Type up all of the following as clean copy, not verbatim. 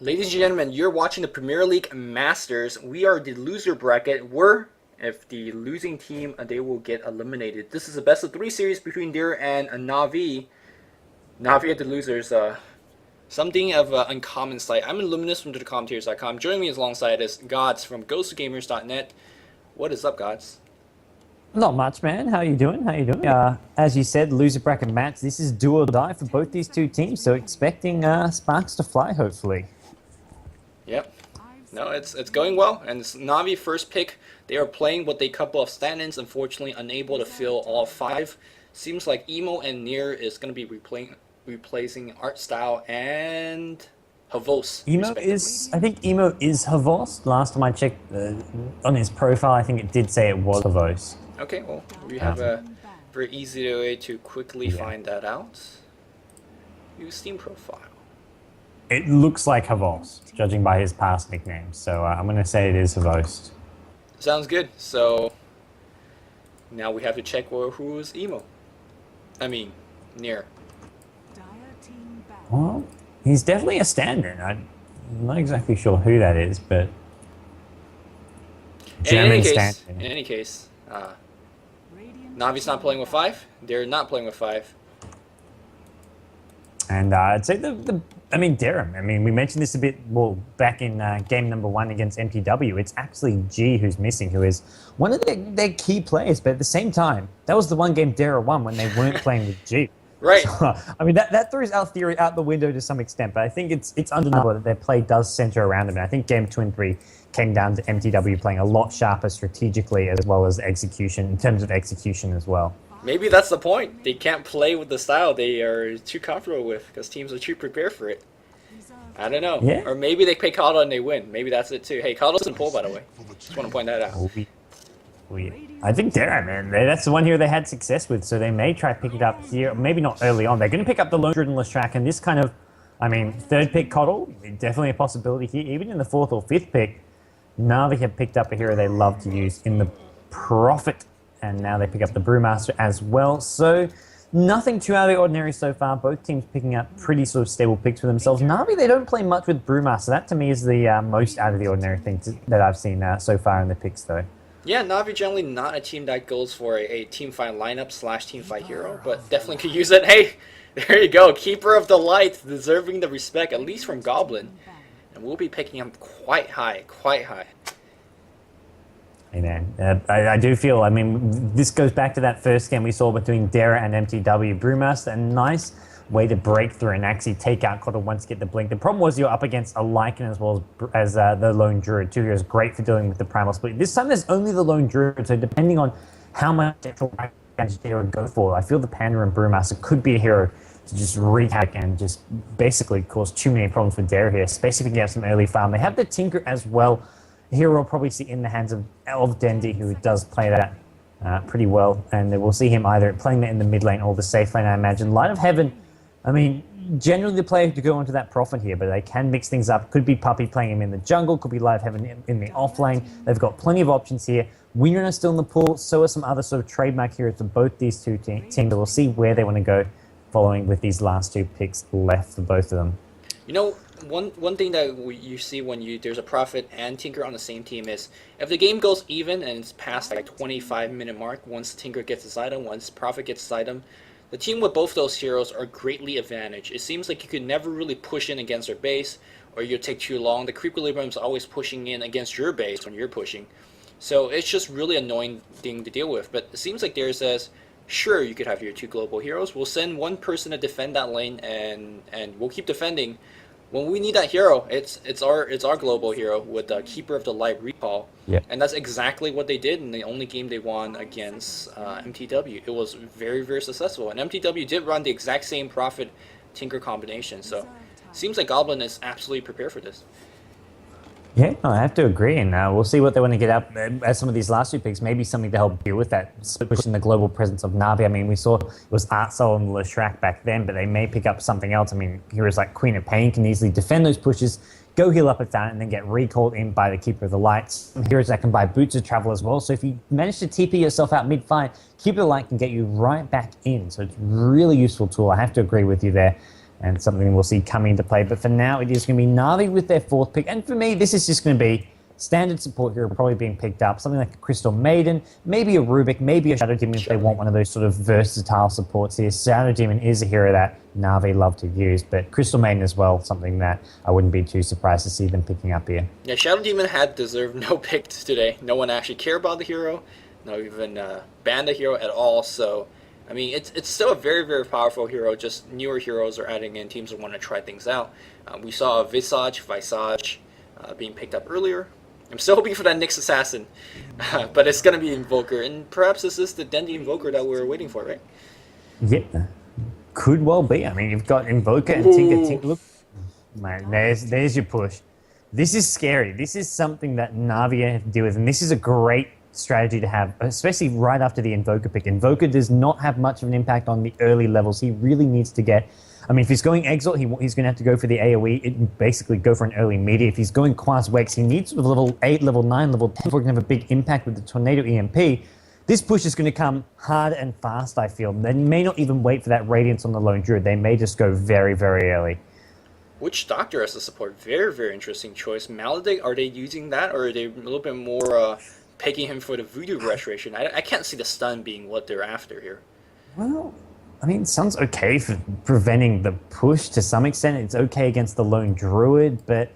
Ladies and gentlemen, you're watching the Premier League Masters. We are the loser bracket. If the losing team, they will get eliminated. This is a best of three series between Deer and Navi. Navi at the losers. Something of an uncommon sight. I'm Illuminous from thecommenters.com. Joining me alongside is Gods from GhostGamers.net. What is up, Gods? Not much, man. How you doing? As you said, loser bracket match. This is do or die for both these two teams, so expecting sparks to fly, hopefully. Yep. No, it's going well, and it's Navi first pick. They are playing with a couple of stand-ins, unfortunately unable to fill all five. Seems like Emo and Nier is going to be replacing Art Style and Havos. I think Emo is Havos. Last time I checked on his profile, I think it did say it was Havos. Okay, well, we have a very easy way to quickly find that out. Use Steam profile. It looks like Havos, judging by his past nicknames. So I'm going to say it is Havos. Sounds good. So now we have to check who's Emo. I mean, Nier. Well, he's definitely a stand-in. I'm not exactly sure who that is, but in any case, Navi's not playing with five. They're not playing with five. And I'd say Durham. I mean, we mentioned this a bit back in game number 1 against MTW. It's actually G who's missing, who is one of their key players. But at the same time, that was the one game Dara won when they weren't playing with G. Right. So, I mean, that throws our theory out the window to some extent. But I think it's undeniable that their play does center around them. And I think game 2 and 3 came down to MTW playing a lot sharper strategically as well as execution, in terms of execution as well. Maybe that's the point. They can't play with the style they are too comfortable with because teams are too prepared for it. I don't know. Yeah. Or maybe they play Kado and they win. Maybe that's it too. Hey, Kado's in pull, by the way. Just want to point that out. I think Dara, man, that's the one here they had success with, so they may try to pick it up here. Maybe not early on. They're going to pick up the Lone Druid and Leshrac, and this kind of, third pick Coddle, definitely a possibility here. Even in the 4th or 5th pick, Navi have picked up a hero they love to use in the Prophet, and now they pick up the Brewmaster as well. So nothing too out of the ordinary so far. Both teams picking up pretty sort of stable picks for themselves. Navi, they don't play much with Brewmaster. That to me is the most out of the ordinary thing that I've seen so far in the picks, though. Yeah, Navi generally not a team that goes for a team fight lineup / team fight hero, but definitely could use it. Hey, there you go. Keeper of the Light, deserving the respect, at least from Goblin. And we'll be picking him quite high, quite high. Hey man, I do feel, this goes back to that first game we saw between Dara and MTW. Brewmaster, a nice way to break through and actually take out Coddle once you get the blink. The problem was you're up against a Lycan as well as the Lone Druid. 2 heroes great for dealing with the Primal Split. This time there's only the Lone Druid, so depending on how much actual damage they would go for, I feel the Panda and Brewmaster could be a hero to just wreak havoc and just basically cause too many problems for Dara here, especially if you get some early farm. They have the Tinker as well. Here we'll probably see in the hands of Dendi, who does play that pretty well, and we'll see him either playing that in the mid lane or the safe lane, I imagine. Light of Heaven, generally the player to go into that Prophet here, but they can mix things up. Could be Puppy playing him in the jungle, could be Light of Heaven in the off lane. They've got plenty of options here. Winrunner still in the pool, so are some other sort of trademark heroes for both these two teams, but we'll see where they want to go following with these last 2 picks left for both of them. You know, one thing that you see when there's a Prophet and Tinker on the same team is if the game goes even and it's past like 25-minute mark, once Tinker gets his item, once Prophet gets his item, the team with both those heroes are greatly advantaged. It seems like you could never really push in against their base, or you'll take too long. The creep equilibrium is always pushing in against your base when you're pushing. So it's just really annoying thing to deal with. But it seems like there says, sure, you could have your 2 global heroes. We'll send one person to defend that lane, and we'll keep defending. When we need that hero, it's our global hero with the Keeper of the Light recall. Yeah. And that's exactly what they did in the only game they won against MTW. It was very, very successful. And MTW did run the exact same Prophet Tinker combination. So seems like Goblin is absolutely prepared for this. Yeah, I have to agree, and we'll see what they want to get up as some of these last 2 picks. Maybe something to help deal with that, pushing the global presence of Navi. We saw it was Artsol and Leshrac back then, but they may pick up something else. Heroes like Queen of Pain can easily defend those pushes, go heal up and down, and then get recalled in by the Keeper of the Light. Some heroes that can buy Boots of Travel as well, so if you manage to TP yourself out mid-fight, Keeper of the Light can get you right back in. So it's a really useful tool. I have to agree with you there. and something we'll see coming into play. But for now, it is going to be Na'Vi with their 4th pick. And for me, this is just going to be standard support hero probably being picked up. Something like a Crystal Maiden, maybe a Rubik, maybe a Shadow Demon if they want one of those sort of versatile supports here. Shadow Demon is a hero that Na'Vi love to use, but Crystal Maiden as well, something that I wouldn't be too surprised to see them picking up here. Yeah, Shadow Demon had deserved no pick today. No one actually cared about the hero, no even banned the hero at all, so I mean, it's still a very, very powerful hero, just newer heroes are adding in, teams that want to try things out. We saw Visage being picked up earlier. I'm still hoping for that Nyx Assassin, but it's going to be Invoker, and perhaps this is the Dendi Invoker that we're waiting for, right? Yeah, could well be. I mean, you've got Invoker and Tinker. Look, man, there's your push. This is scary. This is something that Na'Vi have to deal with, and this is a great strategy to have, especially right after the Invoker pick. Invoker does not have much of an impact on the early levels. He really needs to get... I mean, if he's going Exalt, he's going to have to go for the AoE, basically go for an early media. If he's going Quas Wex, he needs sort of level 8, level 9, level 10 before he can have a big impact with the Tornado EMP. This push is going to come hard and fast, I feel. They may not even wait for that Radiance on the Lone Druid. They may just go very, very early. Witch Doctor as a support, very, very interesting choice. Maledict, are they using that, or are they a little bit more picking him for the Voodoo Restoration? I can't see the stun being what they're after here. Well, I mean, Sun's okay for preventing the push to some extent. It's okay against the Lone Druid, but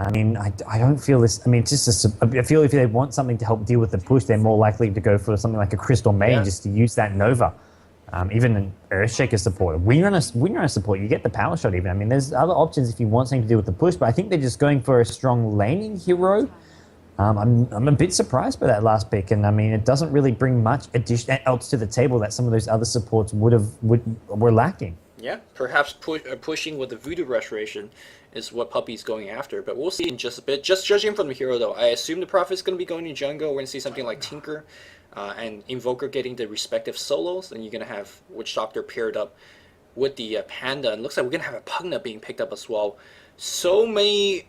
I mean, I don't feel this. I mean, it's just I feel if they want something to help deal with the push, they're more likely to go for something like a Crystal Maiden just to use that Nova. Even an Earthshaker support, Windrunner support, you get the power shot even. I mean, there's other options if you want something to deal with the push, but I think they're just going for a strong laning hero. I'm a bit surprised by that last pick, and I mean, it doesn't really bring much else to the table that some of those other supports were lacking. Yeah, perhaps pushing with the Voodoo Restoration is what Puppy's going after, but we'll see in just a bit. Just judging from the hero, though, I assume the Prophet's going to be going to jungle. We're going to see something like Tinker and Invoker getting the respective solos, and you're going to have Witch Doctor paired up with the Panda, and it looks like we're going to have a Pugna being picked up as well. So many...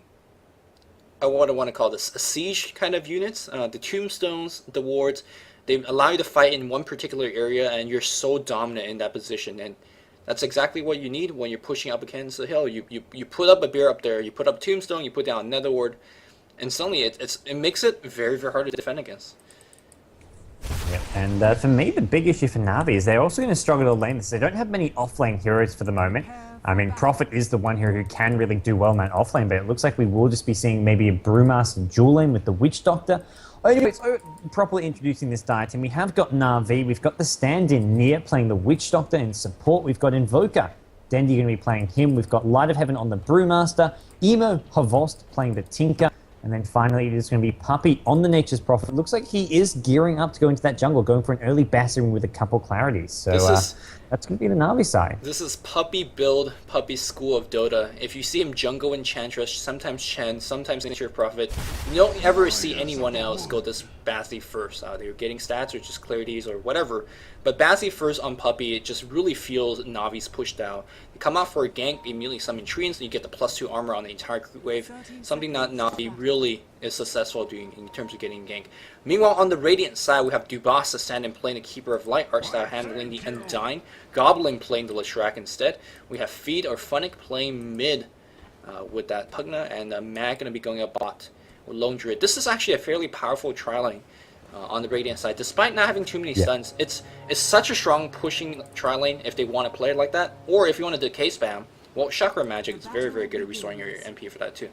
I want to call this a siege kind of units. The tombstones, the wards, they allow you to fight in one particular area, and you're so dominant in that position. And that's exactly what you need when you're pushing up against the hill. You put up a bear up there, you put up tombstone, you put down another ward, and suddenly it makes it very, very hard to defend against. Yeah. And for me, the big issue for Na'Vi is they're also going to struggle to lane this. They don't have many off-lane heroes for the moment. I mean, Prophet is the one hero who can really do well in that off-lane, but it looks like we will just be seeing maybe a Brewmaster dual lane with the Witch Doctor. Anyways, properly introducing this diet team, we have got Na'Vi, we've got the stand-in Nia playing the Witch Doctor in support, we've got Invoker, Dendi going to be playing him, we've got Light of Heaven on the Brewmaster, Emo Havost playing the Tinker, and then finally it is going to be Puppy on the Nature's Prophet. Looks like he is gearing up to go into that jungle, going for an early Bastion with a couple clarities. So that's going to be the Na'Vi side. This is Puppy build, Puppy school of Dota. If you see him jungle Enchantress, sometimes Chen, sometimes Nature's Prophet, you don't ever see anyone else go this Bassi first. They're getting stats or just clarities or whatever. But Bassi first on Puppy, it just really feels Navi's pushed out. You come out for a gank, immediately summon Treants, and you get the +2 armor on the entire creep wave. Something that Navi really is successful doing in terms of getting gank. Meanwhile, on the Radiant side, we have Dubasa standing playing the Keeper of Light, Artstyle handling the Undying, Goblin playing the Leshrac instead. We have Feed or Funnick playing mid with that Pugna, and Mag going to be going up bot with Lone Druid. This is actually a fairly powerful tri-lane on the Radiant side, despite not having too many stuns. It's such a strong pushing tri-lane if they want to play it like that, or if you want to decay spam. Well, Chakra Magic is very, very good at restoring your MP for that too.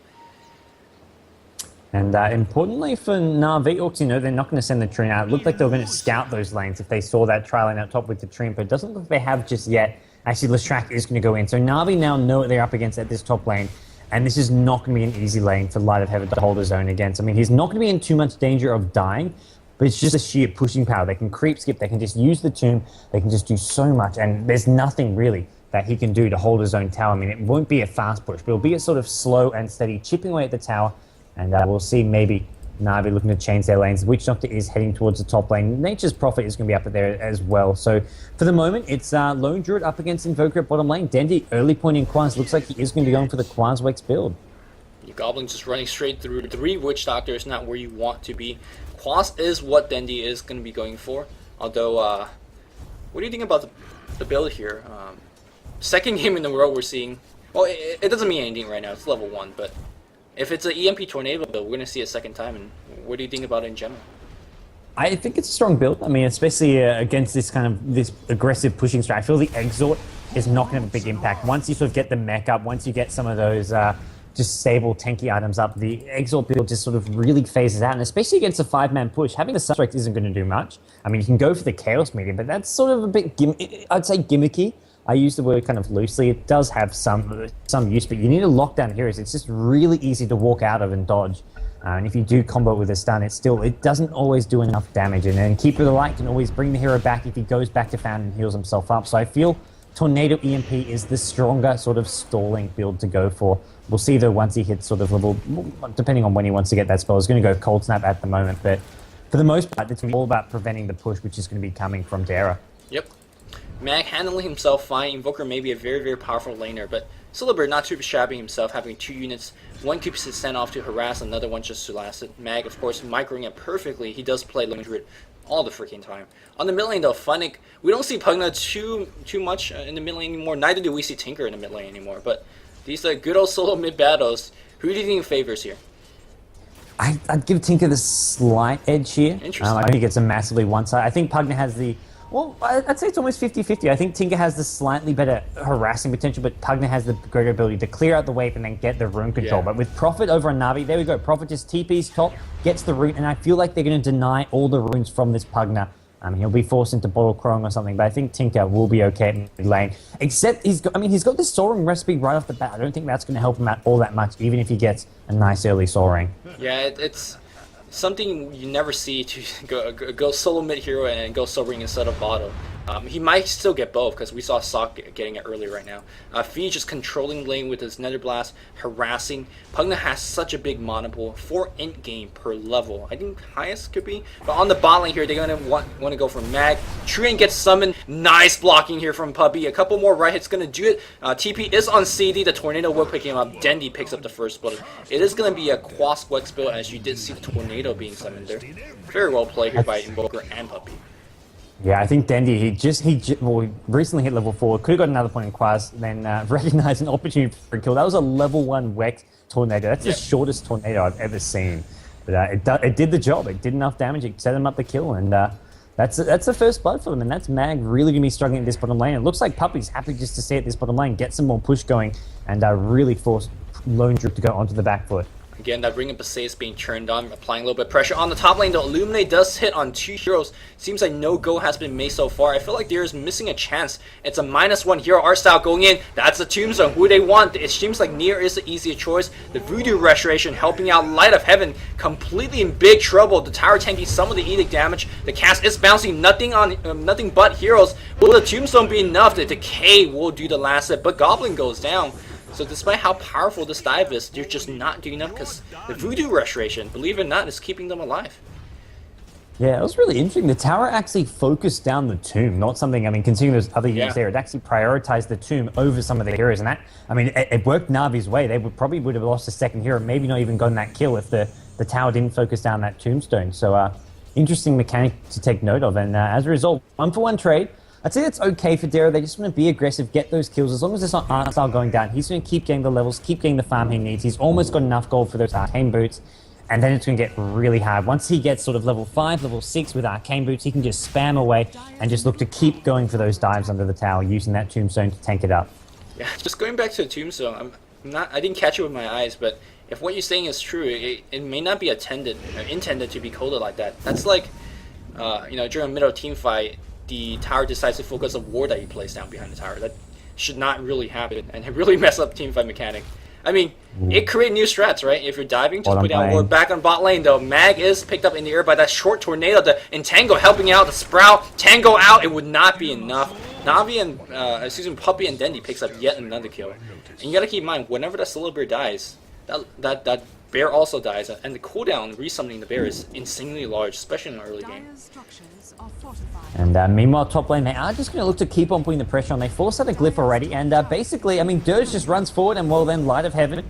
And importantly for Na'Vi Orcs, you know, they're not going to send the Treant out. It looked like they were going to scout those lanes if they saw that tri-lane out top with the Treant, but it doesn't look like they have just yet. Actually, Leshrac is going to go in. So Na'Vi now know what they're up against at this top lane, and this is not going to be an easy lane for Light of Heaven to hold his own against. I mean, he's not going to be in too much danger of dying, but it's just a sheer pushing power. They can creep skip, they can just use the tomb, they can just do so much, and there's nothing really that he can do to hold his own tower. I mean, it won't be a fast push, but it'll be a sort of slow and steady chipping away at the tower, and we'll see maybe Na'Vi looking to change their lanes. Witch Doctor is heading towards the top lane. Nature's Prophet is going to be up there as well. So for the moment, it's Lone Druid up against Invoker at bottom lane. Dendi early point in Quas. Looks like he is going to be going for the Quas Wex build. Your Goblin just running straight through 3 Witch Doctor is not where you want to be. Quas is what Dendi is going to be going for. Although, what do you think about the build here? second game in a row we're seeing. Well, it doesn't mean anything right now. It's level 1, but if it's an EMP tornado build, we're gonna see it a second time. And what do you think about it in general? I think it's a strong build. I mean, especially against this kind of this aggressive pushing strat. I feel the Exort is not going to have a big impact. Once you sort of get the mech up, once you get some of those just stable tanky items up, the Exort build just sort of really phases out. And especially against a 5-man push, having the Suspect isn't going to do much. I mean, you can go for the Chaos Medium, but that's sort of a bit, I'd say gimmicky. I use the word kind of loosely. It does have some use, but you need to lock down heroes. It's just really easy to walk out of and dodge. And if you do combo with a stun, it doesn't always do enough damage. And then Keeper of the Light can always bring the hero back if he goes back to Fountain and heals himself up. So I feel Tornado EMP is the stronger sort of stalling build to go for. We'll see though once he hits sort of level, depending on when he wants to get that spell. He's going to go Cold Snap at the moment, but for the most part, it's all about preventing the push, which is going to be coming from Dara. Yep. Mag handling himself fine. Invoker may be a very, very powerful laner, but Silver not too shabby himself, having 2 units. One keeps to send off to harass, another one just to last it. Mag, of course, microing it perfectly. He does play Lone Druid all the freaking time. On the mid lane, though, Funnick, we don't see Pugna too much in the mid lane anymore. Neither do we see Tinker in the mid lane anymore. But these are good old solo mid battles. Who do you think favors here? I'd give Tinker the slight edge here. Interesting. I think it's a massively one-side. I think Pugna has the... Well, I'd say it's almost 50-50. I think Tinker has the slightly better harassing potential, but Pugna has the greater ability to clear out the wave and then get the rune control. Yeah. But with Prophet over on Na'Vi, there we go. Prophet just TP's top, gets the rune, and I feel like they're going to deny all the runes from this Pugna. He'll be forced into Bottle Crowing or something, but I think Tinker will be okay in mid lane. Except he's got this soaring recipe right off the bat. I don't think that's going to help him out all that much, even if he gets a nice early soaring. Yeah, it's something you never see to go solo mid hero and go sobering instead of bottle. He might still get both because we saw Sock getting it earlier right now. Fee just controlling lane with his Nether Blast, harassing. Pugna has such a big mana pool, 4 int game per level. I think highest could be. But on the bot lane here, they're going to want to go for Mag. Treant gets summoned. Nice blocking here from Puppy. A couple more right hits going to do it. TP is on CD. The Tornado will pick him up. Dendy picks up the first blood. It is going to be a Quas Flex build as you did see the Tornado being summoned there. Very well played here by Invoker and Puppy. Yeah, I think Dendy, he recently hit level 4, could have got another point in Quas, then recognized an opportunity for a kill. That was a level 1 Wex Tornado. That's the shortest tornado I've ever seen. But it did the job. It did enough damage. It set him up the kill, and that's the first blood for them. And that's Mag really going to be struggling in this bottom lane. It looks like Puppy's happy just to stay at this bottom lane, get some more push going, and really force Lone Druid to go onto the back foot. Again, that Ring of Passé is being turned on, applying a little bit of pressure on the top lane. The Illuminate does hit on 2 heroes. Seems like no go has been made so far. I feel like there is missing a chance. It's a -1 hero art style going in. That's the Tombstone. Who they want? It seems like Nier is the easier choice. The Voodoo Restoration helping out Light of Heaven. Completely in big trouble. The tower tanking some of the Edict damage. The cast is bouncing nothing but heroes. Will the Tombstone be enough? The Decay will do the last hit, but Goblin goes down. So despite how powerful this dive is, they're just not doing enough because the Voodoo Restoration, believe it or not, is keeping them alive. Yeah, it was really interesting. The tower actually focused down the tomb, not something, considering there's other units there, it actually prioritized the tomb over some of the heroes. And that, it worked Na'Vi's way. They probably would have lost a second hero, maybe not even gotten that kill if the tower didn't focus down that tombstone. So, interesting mechanic to take note of. And as a result, 1-for-1 trade. I'd say it's okay for Dara. They just want to be aggressive, get those kills. As long as it's not art style going down, he's going to keep getting the levels, keep getting the farm he needs. He's almost got enough gold for those arcane boots. And then it's going to get really hard. Once he gets sort of level 5, level 6 with arcane boots, he can just spam away and just look to keep going for those dives under the tower, using that tombstone to tank it up. Yeah, just going back to the tombstone, I didn't catch it with my eyes, but if what you're saying is true, it may not be intended to be coded like that. That's like, during a middle team fight, the tower decides to focus a ward that you place down behind the tower. That should not really happen, and it really mess up team fight mechanic. It creates new strats, right? If you're diving, just put down ward back on bot lane, though. Mag is picked up in the air by that short tornado. The Entangle helping out, the Sprout. Tango out, it would not be enough. Na'Vi and, Puppy and Dendy picks up yet another kill. And you gotta keep in mind, whenever that Solo Bear dies, that bear also dies, and the cooldown resummoning the bear is insanely large, especially in the early game. And meanwhile, top lane, they are just going to look to keep on putting the pressure on. They force out a glyph already, and basically, Dirge just runs forward, and well then, Light of Heaven